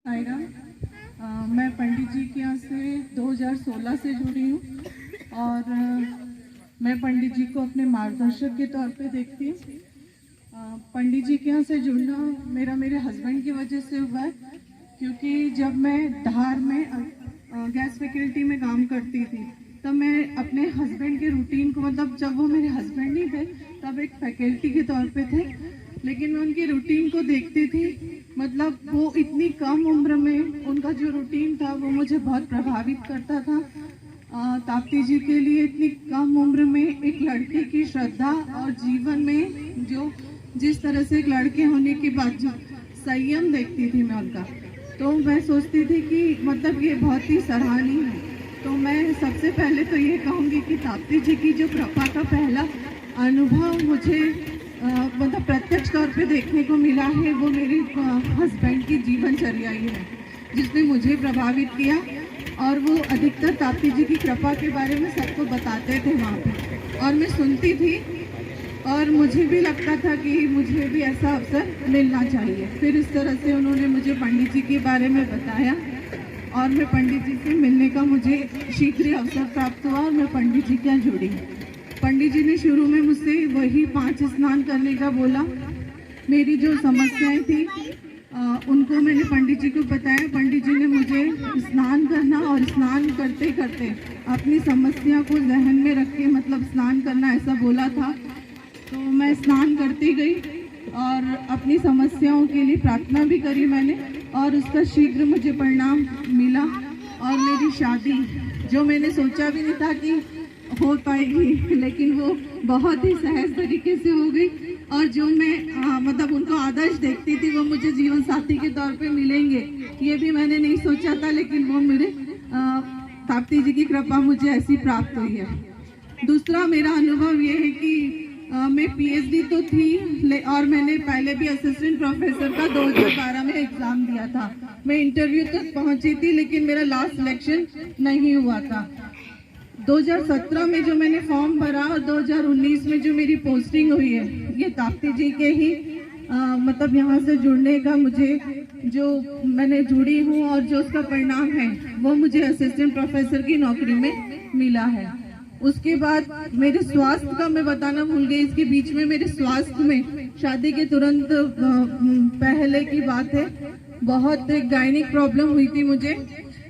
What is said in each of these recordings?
सायरा, मैं पंडित जी के यहाँ से 2016 से जुड़ी हूँ और मैं पंडित जी को अपने मार्गदर्शक के तौर पे देखती हूँ। पंडित जी के यहाँ से जुड़ना मेरे हस्बैंड की वजह से हुआ है, क्योंकि जब मैं धार में गैस फैकल्टी में काम करती थी तब मैं अपने हस्बैंड के रूटीन को, मतलब जब वो मेरे हस्बैंड नहीं थे तब एक फैकल्टी के तौर पे थे, लेकिन मैं उनके रूटीन को देखती थी। मतलब वो इतनी कम उम्र में उनका जो रूटीन था वो मुझे बहुत प्रभावित करता था। ताप्ती जी के लिए इतनी कम उम्र में एक लड़के की श्रद्धा और जीवन में जो जिस तरह से एक लड़के होने के बाद जो संयम देखती थी मैं उनका, तो मैं सोचती थी कि मतलब ये बहुत ही सराहनीय है। तो मैं सबसे पहले तो ये कहूँगी कि ताप्ती जी की जो कृपा का पहला अनुभव मुझे मतलब प्रत्यक्ष तौर पे देखने को मिला है, वो मेरे हस्बैंड की जीवनचर्या ही है जिसने मुझे प्रभावित किया। और वो अधिकतर ताप्ती जी की कृपा के बारे में सबको बताते थे वहाँ पे, और मैं सुनती थी और मुझे भी लगता था कि मुझे भी ऐसा अवसर मिलना चाहिए। फिर इस तरह से उन्होंने मुझे पंडित जी के बारे में बताया और मैं पंडित जी से मिलने का मुझे शीघ्र अवसर प्राप्त हुआ और मैं पंडित जी के यहाँ जुड़ी। पंडित जी ने शुरू में मुझसे वही 5 स्नान करने का बोला। मेरी जो समस्याएं थी उनको मैंने पंडित जी को बताया। पंडित जी ने मुझे स्नान करना और स्नान करते करते अपनी समस्या को जहन में रख के मतलब स्नान करना ऐसा बोला था। तो मैं स्नान करती गई और अपनी समस्याओं के लिए प्रार्थना भी करी मैंने, और उसका शीघ्र मुझे परिणाम मिला। और मेरी शादी, जो मैंने सोचा भी नहीं था कि हो पाएगी, लेकिन वो बहुत ही सहज तरीके से हो गई। और जो मैं मतलब उनको आदर्श देखती थी वो मुझे जीवन साथी के तौर पे मिलेंगे, ये भी मैंने नहीं सोचा था, लेकिन वो मेरे ताप्ती जी की कृपा मुझे ऐसी प्राप्त हुई है। दूसरा मेरा अनुभव ये है कि मैं पीएचडी तो थी और मैंने पहले भी असिस्टेंट प्रोफेसर का 2012 में एग्ज़ाम दिया था। मैं इंटरव्यू तक पहुंची थी, लेकिन मेरा लास्ट सिलेक्शन नहीं हुआ था। 2017 में जो मैंने फॉर्म भरा और 2019 में जो मेरी पोस्टिंग हुई है, ये ताप्ती जी के ही मतलब यहाँ से जुड़ने का मुझे, जो मैंने जुड़ी हूँ और जो उसका परिणाम है वो मुझे असिस्टेंट प्रोफेसर की नौकरी में मिला है। उसके बाद मेरे स्वास्थ्य का मैं बताना भूल गई। इसके बीच में मेरे स्वास्थ्य में शादी के तुरंत पहले की बात है, बहुत एक गायनिक प्रॉब्लम हुई थी मुझे,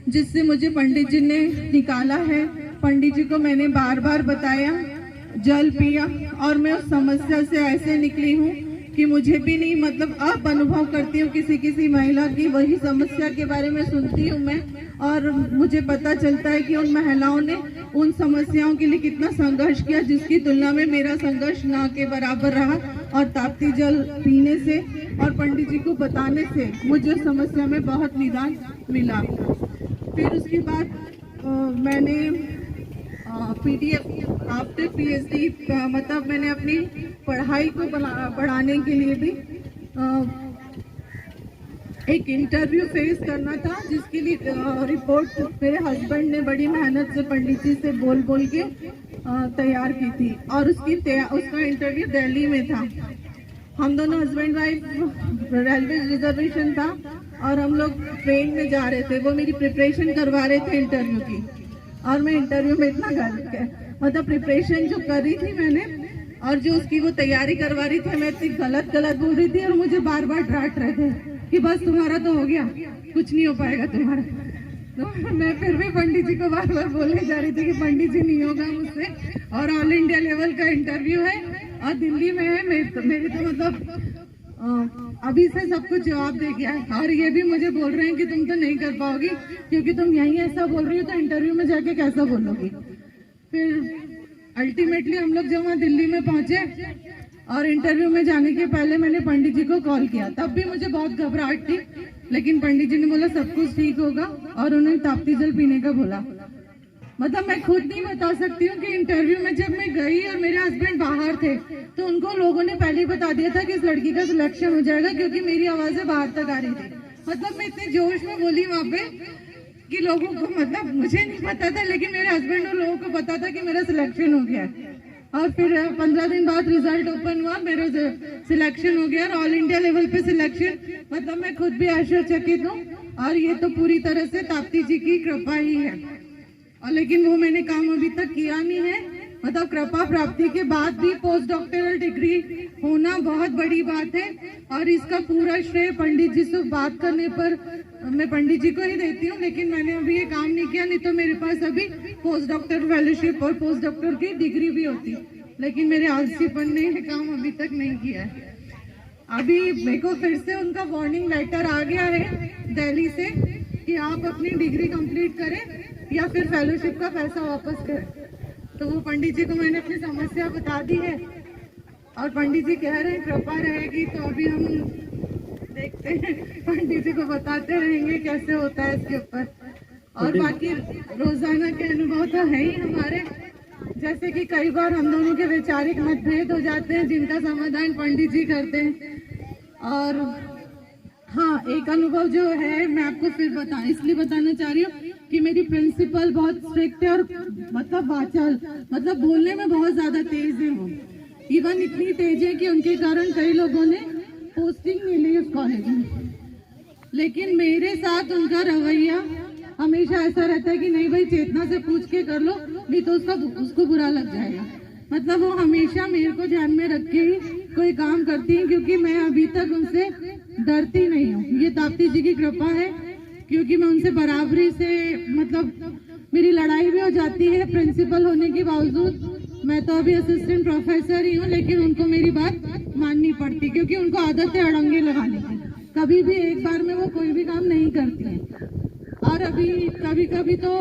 जिससे मुझे पंडित जी ने निकाला है। पंडित जी को मैंने बार बार बताया, जल पिया, और मैं उस समस्या से ऐसे निकली हूँ कि मुझे भी नहीं, मतलब अब अनुभव करती हूँ किसी महिला की वही समस्या के बारे में सुनती हूँ मैं, और मुझे पता चलता है कि उन महिलाओं ने उन समस्याओं के लिए कितना संघर्ष किया, जिसकी तुलना में मेरा संघर्ष ना के बराबर रहा। और ताप्ती जल पीने से और पंडित जी को बताने से मुझे समस्या में बहुत निदान मिला। फिर उसके बाद मैंने पीडीएफ आफ्टर पीएचडी, मतलब मैंने अपनी पढ़ाई को बढ़ाने के लिए भी एक इंटरव्यू फेस करना था, जिसके लिए रिपोर्ट मेरे हस्बैंड ने बड़ी मेहनत से पंडित जी से बोल के तैयार की थी। और उसका इंटरव्यू दिल्ली में था। हम दोनों हस्बैंड वाइफ, रेलवे रिजर्वेशन था और हम लोग ट्रेन में जा रहे थे। वो मेरी प्रिपरेशन करवा रहे थे इंटरव्यू की, और मैं इंटरव्यू में इतना मतलब प्रिपरेशन जो कर रही थी मैंने और जो उसकी वो तैयारी करवा रही थी, मैं इतनी गलत बोल रही थी और मुझे बार बार डांट रहे थे कि बस तुम्हारा तो हो गया, कुछ नहीं हो पाएगा तुम्हारा। तो मैं फिर भी पंडित जी को बार बार बोलने जा रही थी कि पंडित जी नहीं होगा मुझसे, और ऑल इंडिया लेवल का इंटरव्यू है और दिल्ली में है। मेरे तो मतलब अभी से सब कुछ जवाब दे गया है, और ये भी मुझे बोल रहे हैं कि तुम तो नहीं कर पाओगी क्योंकि तुम यहीं ऐसा बोल रही हो, तो इंटरव्यू में जाके कैसा बोलोगी। फिर अल्टीमेटली हम लोग जब वहाँ दिल्ली में पहुंचे और इंटरव्यू में जाने के पहले मैंने पंडित जी को कॉल किया, तब भी मुझे बहुत घबराहट थी, लेकिन पंडित जी ने बोला सब कुछ ठीक होगा, और उन्होंने ताप्ती जल पीने का बोला। मतलब मैं खुद नहीं बता सकती हूँ कि इंटरव्यू में जब मैं गई और मेरे हस्बैंड बाहर थे तो उनको लोगों ने पहले ही बता दिया था कि इस लड़की का सिलेक्शन हो जाएगा, क्योंकि मेरी आवाजें बाहर तक आ रही थी। मतलब मैं इतने जोश में बोली वहाँ पे कि लोगों को, मतलब मुझे नहीं पता था, लेकिन मेरे हस्बैंड और लोगों को पता था कि मेरा सिलेक्शन हो गया। और फिर 15 दिन बाद रिजल्ट ओपन हुआ, मेरा सिलेक्शन हो गया, और ऑल इंडिया लेवल पे सिलेक्शन। मतलब मैं खुद भी आश्चर्यचकित हूँ और ये तो पूरी तरह से ताप्ती जी की कृपा ही है। और लेकिन वो मैंने काम अभी तक किया नहीं है। मतलब कृपा प्राप्ति के बाद भी पोस्ट डॉक्टरल डिग्री होना बहुत बड़ी बात है, और इसका पूरा श्रेय पंडित जी से बात करने पर मैं पंडित जी को ही देती हूँ। लेकिन मैंने अभी ये काम नहीं किया, नहीं तो मेरे पास अभी पोस्ट डॉक्टर फेलोशिप और पोस्ट डॉक्टर की डिग्री भी होती, लेकिन मेरे आलसीपन ने ये काम अभी तक नहीं किया है। अभी मेरे को फिर से उनका वार्निंग लेटर आ गया है दिल्ली से कि आप अपनी डिग्री कंप्लीट करें या फिर फेलोशिप का पैसा वापस करें। तो वो पंडित जी को मैंने अपनी समस्या बता दी है, और पंडित जी कह रहे हैं कृपा रहेगी, तो अभी हम देखते हैं, पंडित जी को बताते रहेंगे कैसे होता है इसके ऊपर। और बाकी रोजाना के अनुभव तो है ही हमारे, जैसे कि कई बार हम दोनों के वैचारिक मतभेद हो जाते हैं जिनका समाधान पंडित जी करते हैं। और हाँ, एक अनुभव जो है मैं आपको फिर इसलिए बताना चाह रही हूँ कि मेरी प्रिंसिपल बहुत स्ट्रिक्ट है, और मतलब वाचाल, मतलब बोलने में बहुत ज्यादा तेज है वो। इवन इतनी तेज है कि उनके कारण कई लोगों ने पोस्टिंग नहीं ली उस कॉलेज में। लेकिन मेरे साथ उनका रवैया हमेशा ऐसा रहता है कि नहीं भाई, चेतना से पूछ के कर लो, नहीं तो उसको बुरा लग जाएगा। मतलब वो हमेशा मेरे को ध्यान में रख के ही कोई काम करती है, क्योंकि मैं अभी तक उनसे डरती नहीं हूँ। ये ताप्ती जी की कृपा है, क्योंकि मैं उनसे बराबरी से, मतलब मेरी लड़ाई भी हो जाती है प्रिंसिपल होने के बावजूद। मैं तो अभी असिस्टेंट प्रोफेसर ही हूँ, लेकिन उनको मेरी बात माननी पड़ती, क्योंकि उनको आदत है अड़ंगे लगाने की। कभी भी एक बार में वो कोई भी काम नहीं करती है। और अभी कभी कभी तो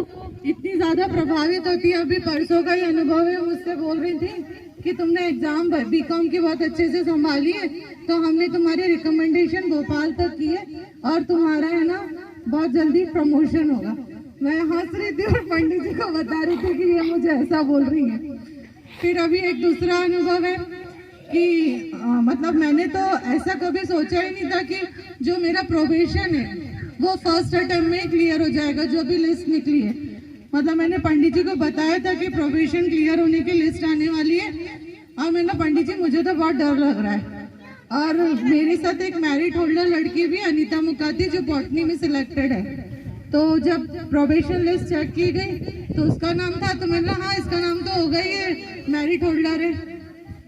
इतनी ज्यादा प्रभावित होती है। अभी परसों का ही अनुभव है, मुझसे बोल रही थी कि तुमने एग्जाम बीकॉम की बहुत अच्छे से संभाली है, तो हमने तुम्हारी रिकमेंडेशन भोपाल तक की है और तुम्हारा है ना बहुत जल्दी प्रमोशन होगा। मैं हंस रही थी और पंडित जी को बता रही थी कि ये मुझे ऐसा बोल रही है। फिर अभी एक दूसरा अनुभव है कि मतलब मैंने तो ऐसा कभी सोचा ही नहीं था कि जो मेरा प्रोबेशन है वो फर्स्ट अटेम्प्ट में क्लियर हो जाएगा, जो भी लिस्ट निकली है। मतलब मैंने पंडित जी को बताया था कि प्रोबेशन क्लियर होने की लिस्ट आने वाली है, और मैंने पंडित जी मुझे तो बहुत डर लग रहा है। और मेरे साथ एक मैरिट होल्डर लड़की भी अनीता मुकाती, जो बॉटनी में सिलेक्टेड है। तो जब प्रोबेशन लिस्ट चेक की गई तो उसका नाम था, तो मैंने कहा हाँ इसका नाम तो होगा ही, ये मैरिट होल्डर है।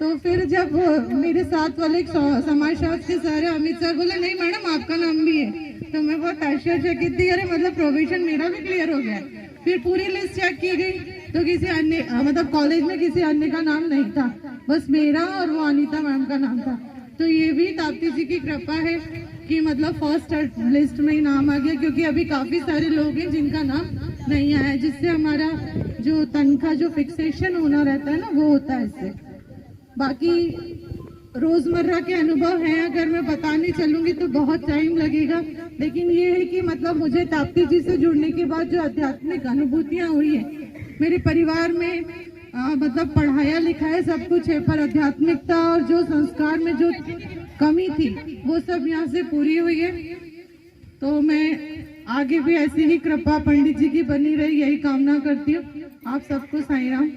तो फिर जब मेरे साथ वाले एक समाजशास्त्र के सर अमित सर बोले नहीं मैडम आपका नाम भी है, तो मैं बहुत आश्चर्यचकित थी, अरे मतलब प्रोबेशन मेरा भी क्लियर हो गया। फिर पूरी लिस्ट चेक की गई तो किसी अन्य मतलब कॉलेज में किसी अन्य का नाम नहीं था, बस मेरा और वो अनीता मैम का नाम था। तो ये भी ताप्ती जी की कृपा है कि मतलब फर्स्ट लिस्ट में ही नाम आ गया, क्योंकि अभी काफी सारे लोग हैं जिनका नाम नहीं आया, जिससे हमारा जो तनख्वाह जो फिक्सेशन होना रहता है ना वो होता है इससे। बाकी रोजमर्रा के अनुभव हैं, अगर मैं बताने चलूंगी तो बहुत टाइम लगेगा, लेकिन ये है कि मतलब मुझे ताप्ती जी से जुड़ने के बाद जो आध्यात्मिक अनुभूतियां हुई है, मेरे परिवार में मतलब पढ़ाया लिखाया सब कुछ है, पर आध्यात्मिकता और जो संस्कार में जो कमी थी वो सब यहाँ से पूरी हुई है। तो मैं आगे भी ऐसी ही कृपा पंडित जी की बनी रही, यही कामना करती हूँ। आप सबको साईं राम।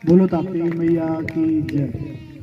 बोलो ताप्ती मैया की जय।